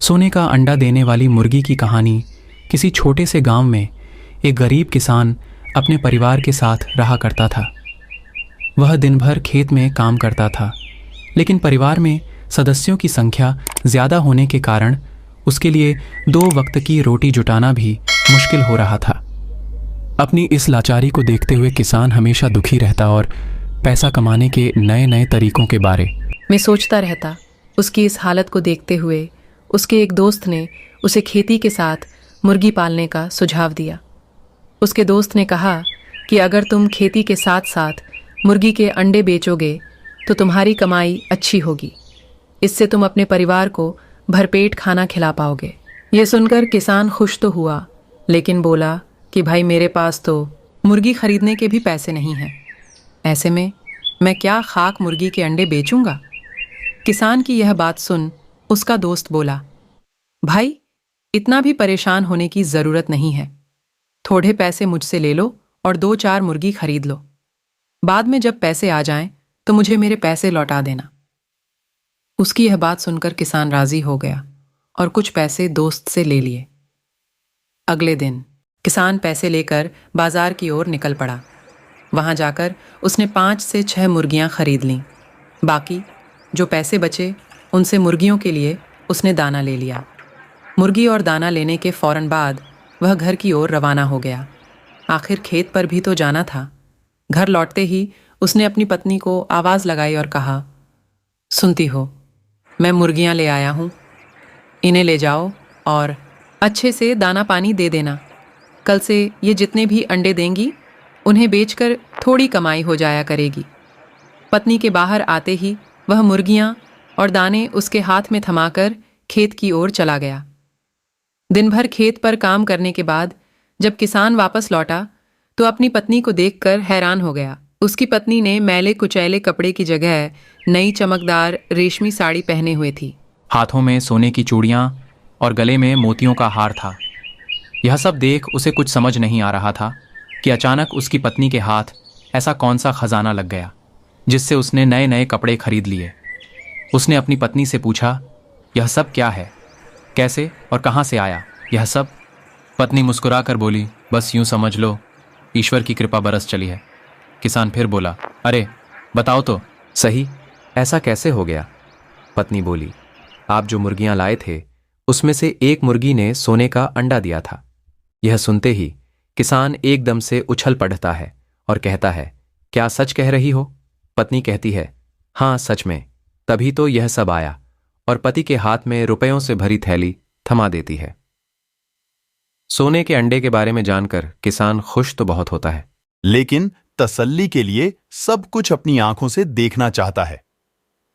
सोने का अंडा देने वाली मुर्गी की कहानी। किसी छोटे से गांव में एक गरीब किसान अपने परिवार के साथ रहा करता था। वह दिन भर खेत में काम करता था, लेकिन परिवार में सदस्यों की संख्या ज़्यादा होने के कारण उसके लिए 2 वक्त की रोटी जुटाना भी मुश्किल हो रहा था। अपनी इस लाचारी को देखते हुए किसान हमेशा दुखी रहता और पैसा कमाने के नए नए तरीकों के बारे मैं सोचता रहता। उसकी इस हालत को देखते हुए उसके एक दोस्त ने उसे खेती के साथ मुर्गी पालने का सुझाव दिया। उसके दोस्त ने कहा कि अगर तुम खेती के साथ साथ मुर्गी के अंडे बेचोगे तो तुम्हारी कमाई अच्छी होगी। इससे तुम अपने परिवार को भरपेट खाना खिला पाओगे। यह सुनकर किसान खुश तो हुआ, लेकिन बोला कि भाई मेरे पास तो मुर्गी खरीदने के भी पैसे नहीं हैं। ऐसे में मैं क्या खाक मुर्गी के अंडे बेचूंगा। किसान की यह बात सुन उसका दोस्त बोला, भाई इतना भी परेशान होने की ज़रूरत नहीं है। थोड़े पैसे मुझसे ले लो और 2-4 मुर्गी खरीद लो। बाद में जब पैसे आ जाएं तो मुझे मेरे पैसे लौटा देना। उसकी यह बात सुनकर किसान राजी हो गया और कुछ पैसे दोस्त से ले लिए। अगले दिन किसान पैसे लेकर बाजार की ओर निकल पड़ा। वहां जाकर उसने 5 से 6 मुर्गियां खरीद लीं। बाकी जो पैसे बचे उनसे मुर्गियों के लिए उसने दाना ले लिया। मुर्गी और दाना लेने के फौरन बाद वह घर की ओर रवाना हो गया। आखिर खेत पर भी तो जाना था। घर लौटते ही उसने अपनी पत्नी को आवाज़ लगाई और कहा, सुनती हो, मैं मुर्गियां ले आया हूँ। इन्हें ले जाओ और अच्छे से दाना पानी दे देना। कल से ये जितने भी अंडे देंगी उन्हें बेचकर थोड़ी कमाई हो जाया करेगी। पत्नी के बाहर आते ही वह मुर्गियां और दाने उसके हाथ में थमाकर खेत की ओर चला गया। दिन भर खेत पर काम करने के बाद जब किसान वापस लौटा तो अपनी पत्नी को देखकर हैरान हो गया। उसकी पत्नी ने मैले कुचैले कपड़े की जगह नई चमकदार रेशमी साड़ी पहने हुए थी। हाथों में सोने की चूड़ियाँ और गले में मोतियों का हार था। यह सब देख उसे कुछ समझ नहीं आ रहा था कि अचानक उसकी पत्नी के हाथ ऐसा कौन सा खजाना लग गया जिससे उसने नए नए कपड़े खरीद लिए। उसने अपनी पत्नी से पूछा, यह सब क्या है, कैसे और कहाँ से आया यह सब? पत्नी मुस्कुरा कर बोली, बस यूं समझ लो, ईश्वर की कृपा बरस चली है। किसान फिर बोला, अरे बताओ तो सही, ऐसा कैसे हो गया? पत्नी बोली, आप जो मुर्गियां लाए थे उसमें से एक मुर्गी ने सोने का अंडा दिया था। यह सुनते ही किसान एकदम से उछल पड़ता है और कहता है, क्या सच कह रही हो? पत्नी कहती है, हाँ सच में। तभी तो यह सब आया, और पति के हाथ में रुपयों से भरी थैली थमा देती है। सोने के अंडे के बारे में जानकर किसान खुश तो बहुत होता है, लेकिन तसल्ली के लिए सब कुछ अपनी आंखों से देखना चाहता है।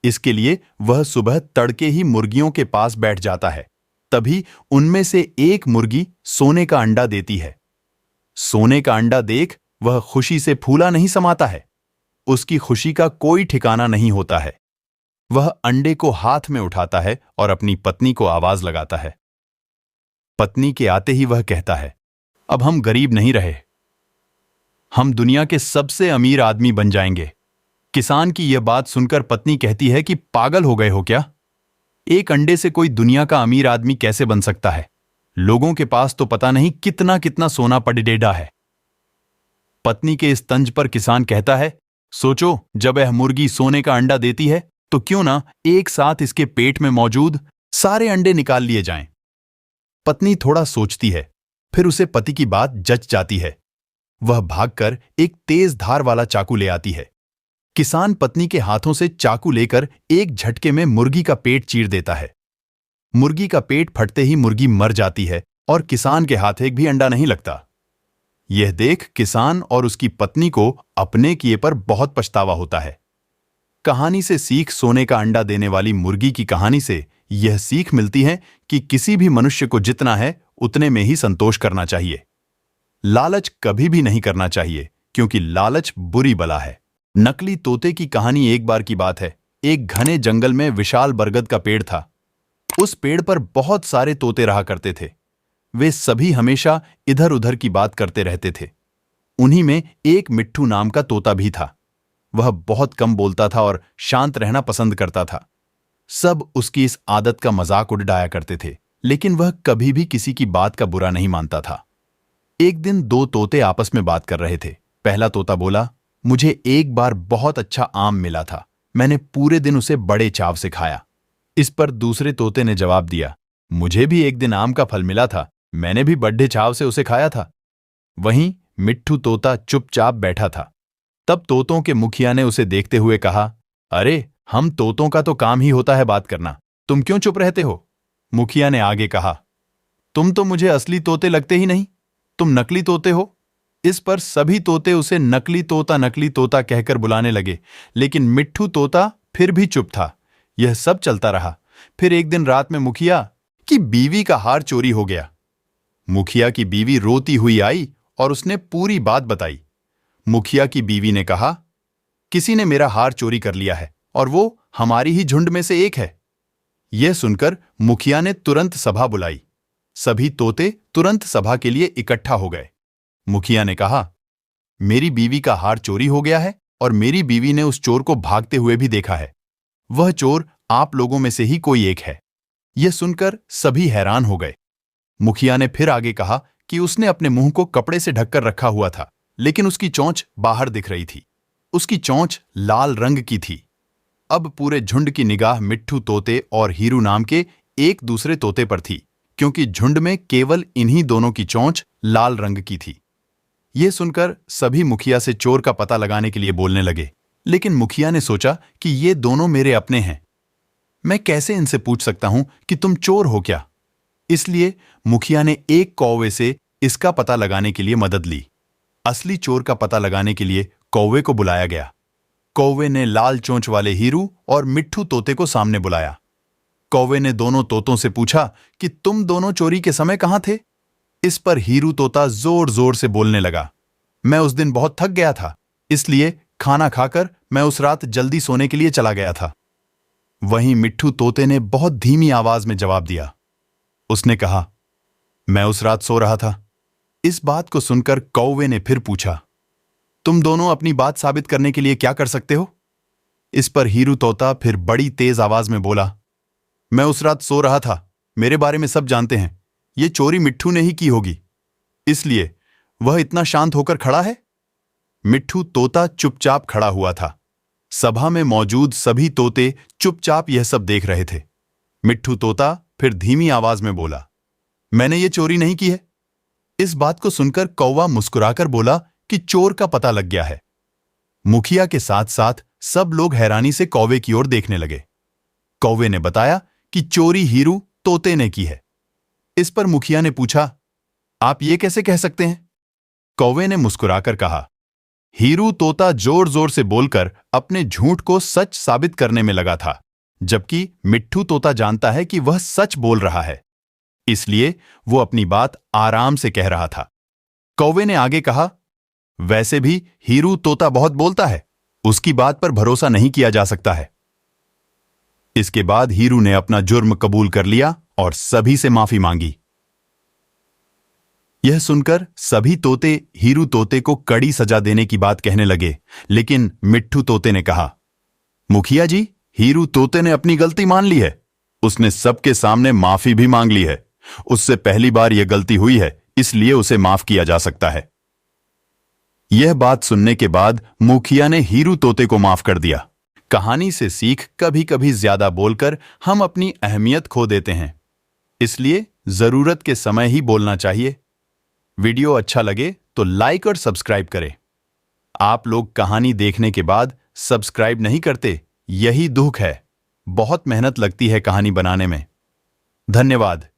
इसके लिए वह सुबह तड़के ही मुर्गियों के पास बैठ जाता है। तभी उनमें से एक मुर्गी सोने का अंडा देती है। सोने का अंडा देख वह खुशी से फूला नहीं समाता है। उसकी खुशी का कोई ठिकाना नहीं होता है। वह अंडे को हाथ में उठाता है और अपनी पत्नी को आवाज लगाता है। पत्नी के आते ही वह कहता है, अब हम गरीब नहीं रहे, हम दुनिया के सबसे अमीर आदमी बन जाएंगे। किसान की यह बात सुनकर पत्नी कहती है कि पागल हो गए हो क्या? एक अंडे से कोई दुनिया का अमीर आदमी कैसे बन सकता है? लोगों के पास तो पता नहीं कितना कितना सोना पड़ेडा है। पत्नी के इस तंज पर किसान कहता है, सोचो, जब यह मुर्गी सोने का अंडा देती है तो क्यों ना एक साथ इसके पेट में मौजूद सारे अंडे निकाल लिए जाएं। पत्नी थोड़ा सोचती है, फिर उसे पति की बात जच जाती है। वह भागकर एक तेज धार वाला चाकू ले आती है। किसान पत्नी के हाथों से चाकू लेकर एक झटके में मुर्गी का पेट चीर देता है। मुर्गी का पेट फटते ही मुर्गी मर जाती है और किसान के हाथ एक भी अंडा नहीं लगता। यह देख किसान और उसकी पत्नी को अपने किए पर बहुत पछतावा होता है। कहानी से सीख, सोने का अंडा देने वाली मुर्गी की कहानी से यह सीख मिलती है कि किसी भी मनुष्य को जितना है उतने में ही संतोष करना चाहिए। लालच कभी भी नहीं करना चाहिए, क्योंकि लालच बुरी बला है। नकली तोते की कहानी। एक बार की बात है, एक घने जंगल में विशाल बरगद का पेड़ था। उस पेड़ पर बहुत सारे तोते रहा करते थे। वे सभी हमेशा इधर उधर की बात करते रहते थे। उन्हीं में एक मिट्ठू नाम का तोता भी था। वह बहुत कम बोलता था और शांत रहना पसंद करता था। सब उसकी इस आदत का मजाक उड़ाया करते थे, लेकिन वह कभी भी किसी की बात का बुरा नहीं मानता था। एक दिन दो तोते आपस में बात कर रहे थे। पहला तोता बोला, मुझे एक बार बहुत अच्छा आम मिला था, मैंने पूरे दिन उसे बड़े चाव से खाया। इस पर दूसरे तोते ने जवाब दिया, मुझे भी एक दिन आम का फल मिला था, मैंने भी बड़े चाव से उसे खाया था। वहीं मिट्ठू तोता चुपचाप बैठा था। तब तोतों के मुखिया ने उसे देखते हुए कहा, अरे हम तोतों का तो काम ही होता है बात करना, तुम क्यों चुप रहते हो? मुखिया ने आगे कहा, तुम तो मुझे असली तोते लगते ही नहीं, तुम नकली तोते हो। इस पर सभी तोते उसे नकली तोता कहकर बुलाने लगे, लेकिन मिट्ठू तोता फिर भी चुप था। यह सब चलता रहा। फिर एक दिन रात में मुखिया की बीवी का हार चोरी हो गया। मुखिया की बीवी रोती हुई आई और उसने पूरी बात बताई। मुखिया की बीवी ने कहा, किसी ने मेरा हार चोरी कर लिया है और वो हमारी ही झुंड में से एक है। यह सुनकर मुखिया ने तुरंत सभा बुलाई। सभी तोते तुरंत सभा के लिए इकट्ठा हो गए। मुखिया ने कहा, मेरी बीवी का हार चोरी हो गया है और मेरी बीवी ने उस चोर को भागते हुए भी देखा है। वह चोर आप लोगों में से ही कोई एक है। यह सुनकर सभी हैरान हो गए। मुखिया ने फिर आगे कहा कि उसने अपने मुंह को कपड़े से ढककर रखा हुआ था, लेकिन उसकी चोंच बाहर दिख रही थी। उसकी चोंच लाल रंग की थी। अब पूरे झुंड की निगाह मिट्ठू तोते और हीरू नाम के एक दूसरे तोते पर थी, क्योंकि झुंड में केवल इन्हीं दोनों की चोंच लाल रंग की थी। यह सुनकर सभी मुखिया से चोर का पता लगाने के लिए बोलने लगे, लेकिन मुखिया ने सोचा कि ये दोनों मेरे अपने हैं, मैं कैसे इनसे पूछ सकता हूं कि तुम चोर हो क्या। इसलिए मुखिया ने एक कौवे से इसका पता लगाने के लिए मदद ली। असली चोर का पता लगाने के लिए कौवे को बुलाया गया। कौवे ने लाल चोंच वाले हीरू और मिट्ठू तोते को सामने बुलाया। कौवे ने दोनों तोतों से पूछा कि तुम दोनों चोरी के समय कहां थे? इस पर हीरू तोता जोर जोर से बोलने लगा, मैं उस दिन बहुत थक गया था, इसलिए खाना खाकर मैं उस रात जल्दी सोने के लिए चला गया था। वहीं मिट्ठू तोते ने बहुत धीमी आवाज में जवाब दिया। उसने कहा, मैं उस रात सो रहा था। इस बात को सुनकर कौवे ने फिर पूछा, तुम दोनों अपनी बात साबित करने के लिए क्या कर सकते हो? इस पर हीरू तोता फिर बड़ी तेज आवाज में बोला, मैं उस रात सो रहा था, मेरे बारे में सब जानते हैं, यह चोरी मिट्ठू ने ही की होगी, इसलिए वह इतना शांत होकर खड़ा है। मिट्ठू तोता चुपचाप खड़ा हुआ था। सभा में मौजूद सभी तोते चुपचाप यह सब देख रहे थे। मिट्ठू तोता फिर धीमी आवाज में बोला, मैंने ये चोरी नहीं की है। इस बात को सुनकर कौवा मुस्कुराकर बोला कि चोर का पता लग गया है। मुखिया के साथ साथ सब लोग हैरानी से कौवे की ओर देखने लगे। कौवे ने बताया कि चोरी हीरू तोते ने की है। इस पर मुखिया ने पूछा, आप ये कैसे कह सकते हैं? कौवे ने मुस्कुराकर कहा, हीरू तोता जोर जोर से बोलकर अपने झूठ को सच साबित करने में लगा था, जबकि मिट्ठू तोता जानता है कि वह सच बोल रहा है, इसलिए वो अपनी बात आराम से कह रहा था। कौवे ने आगे कहा, वैसे भी हीरू तोता बहुत बोलता है, उसकी बात पर भरोसा नहीं किया जा सकता है। इसके बाद हीरू ने अपना जुर्म कबूल कर लिया और सभी से माफी मांगी। यह सुनकर सभी तोते हीरू तोते को कड़ी सजा देने की बात कहने लगे, लेकिन मिट्ठू तोते ने कहा, मुखिया जी, हीरू तोते ने अपनी गलती मान ली है, उसने सबके सामने माफी भी मांग ली है, उससे पहली बार यह गलती हुई है, इसलिए उसे माफ किया जा सकता है। यह बात सुनने के बाद मुखिया ने हीरू तोते को माफ कर दिया। कहानी से सीख, कभी कभी ज्यादा बोलकर हम अपनी अहमियत खो देते हैं, इसलिए जरूरत के समय ही बोलना चाहिए। वीडियो अच्छा लगे तो लाइक और सब्सक्राइब करें। आप लोग कहानी देखने के बाद सब्सक्राइब नहीं करते, यही दुख है। बहुत मेहनत लगती है कहानी बनाने में। धन्यवाद।